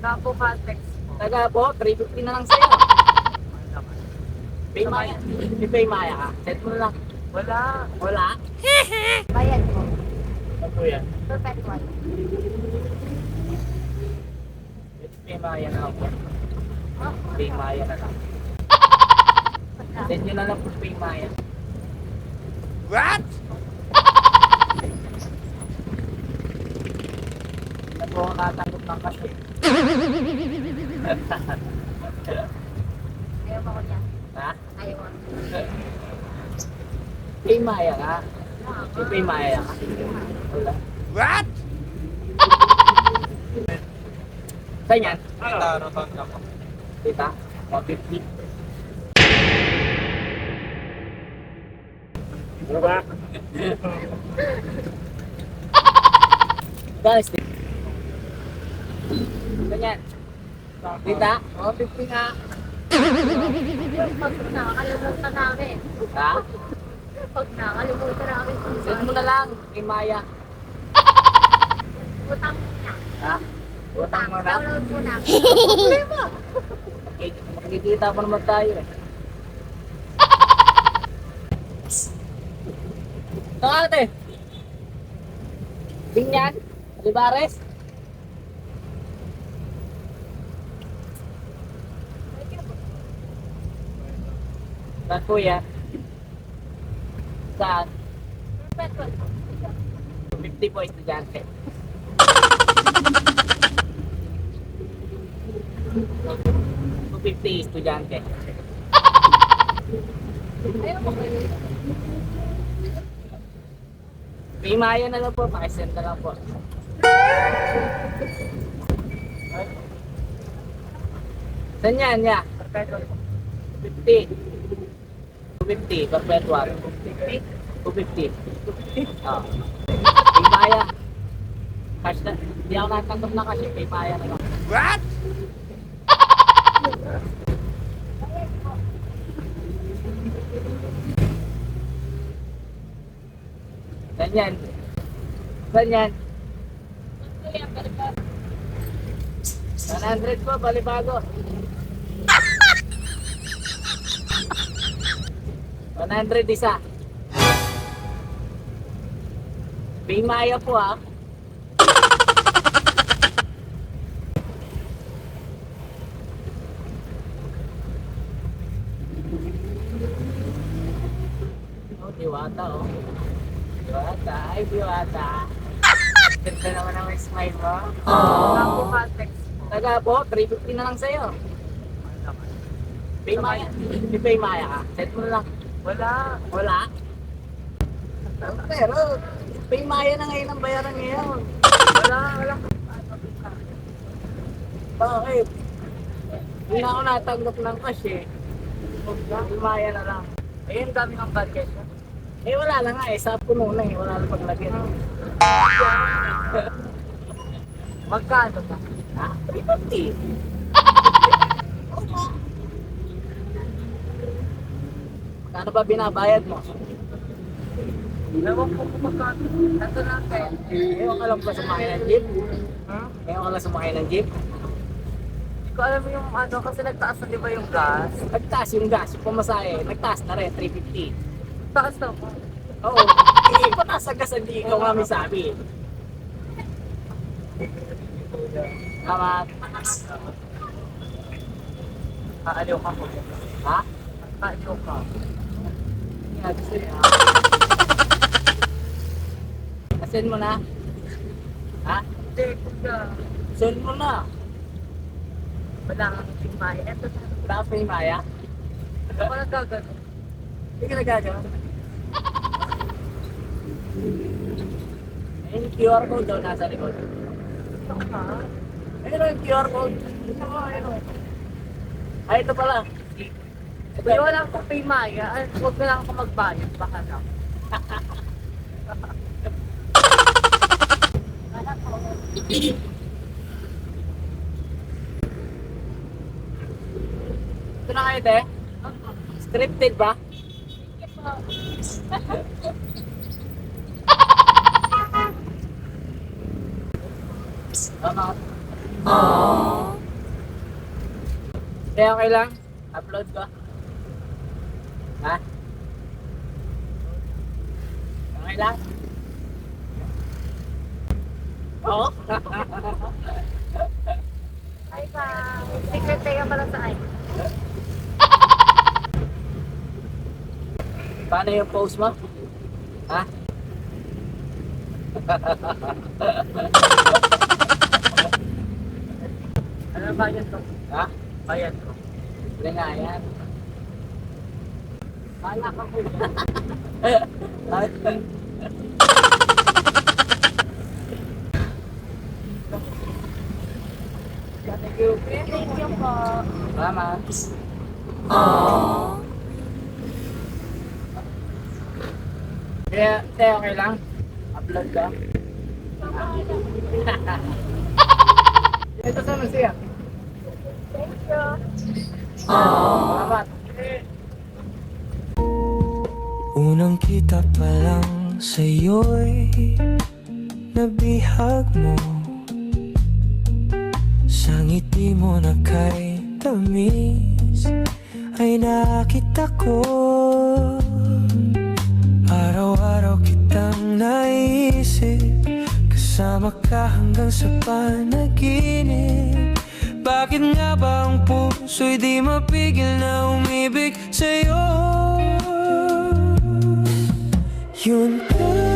Tapo context. Taga po, 350 na lang sa'yo. Pay Maya. May Pay Maya ka. Set mo na lang. Wala. Wala. Bayad mo. Ano po yan? Perpetual. Pay Maya na ako. Pay Maya na lang. Set nyo na lang po Pay Maya. What? Hindi po ako natatanggap ng kasi. Ayaw mo ko niya. Ha? Ayaw mo. Pay Maya ka? May Pay Maya ka? Wala. What? Saan yan? Kita, roton ka po. Kita? 150. Ano ba? Guys, ganyan. Kita? 150 nga. Pag nakakalimutan namin. Ha? Pag nakakalimutan namin. Send mo na lang kay Maya. Utang niya. Ha? Utang mo na. Download mo na. Problema. Okay, magkikita pa naman tayo eh. Ito ate. Binyan? Olivares? Saan po yan? Saan? Perpetual. 50 po estudyante. 250 estudyante. Ayaw mo ko. May Maya na lang po, pakisend na lang po. Saan yan, ya? Perpetual. 50. 250, perpetual. 250. Ah. May Maya. Cash na. Hindi ako natatanggap na kasi may Maya na lang. What? Saan yan? Saan yan? 100 po, balibago. 100 isa. May Maya po ah. Oh, diwata oh. Diwata, ay diwata. Ganda naman ang smile mo. Tapo context. Taga po, 350 na lang sa'yo. Pay Maya. May Pay Maya ka. Set mo na lang. Wala. Wala. Pero, Pay Maya na ngayon ang bayaran ngayon. Wala. Wala. Bakit? Hindi na ako natanggap ng cash eh. Pay Maya na lang. Ayun, dami ng budget. Eh wala na nga eh, sa puno na eh, wala na paglagyan. Magkano ba? Ha? 350. Magkano ba binabayad mo? Ewan ko kung magkano. Ito lang kayo. Ewan ka lang ba sumakay ng jeep? Hmm? Ewan ka lang sumakay ng jeep? Hindi ko alam yung ano kasi nagtaas na di ba yung gas? Nagtaas yung gas, yung pumasahe, nagtaas na rin, 350. Taas na po. Oo, hindi pa taas ang gas, hindi ikaw nga may sabi. Tama. Aaliw ka po. Ha? Aaliw ka. Yan, gusto niya. Send mo na? Ha? Hindi, kuya. Send mo na. Wala kang timay. Ito na. Wala ka Pay Maya? Ako nagkagano. Hindi ka nagagawa. Ayun yung QR code daw nasa likod. Ito ka. Ayun yung QR code. Ito mo, ayun o. Ay, ito pala. Ito, Pero wala akong pay maya. Huwag na lang ako magbayad. Baka na. ito na kayo, te. Scripted ba? Tama. Kaya okay lang? Upload ko? Ha? Okay lang? Oo? Bye-bye. Secret tayo pala sa ay. Paano yung post mo? Ha? Ano ba yan to? Ha? Bayan to. Hindi nga yan. Kala ka po. Thank you. Thank you po. Salamat. Kaya okay lang? Upload ka? Ito sa Masiya. Thank you. Salamat. Unang kita pa lang sa'yo'y nabihag mo. Sa ngiti mo na kay tamis ay nakita ko. Araw-araw kitang naisip, kasama ka hanggang sa panaginip. Bakit nga ba ang puso'y di mapigil na umibig sa'yo? Yun ka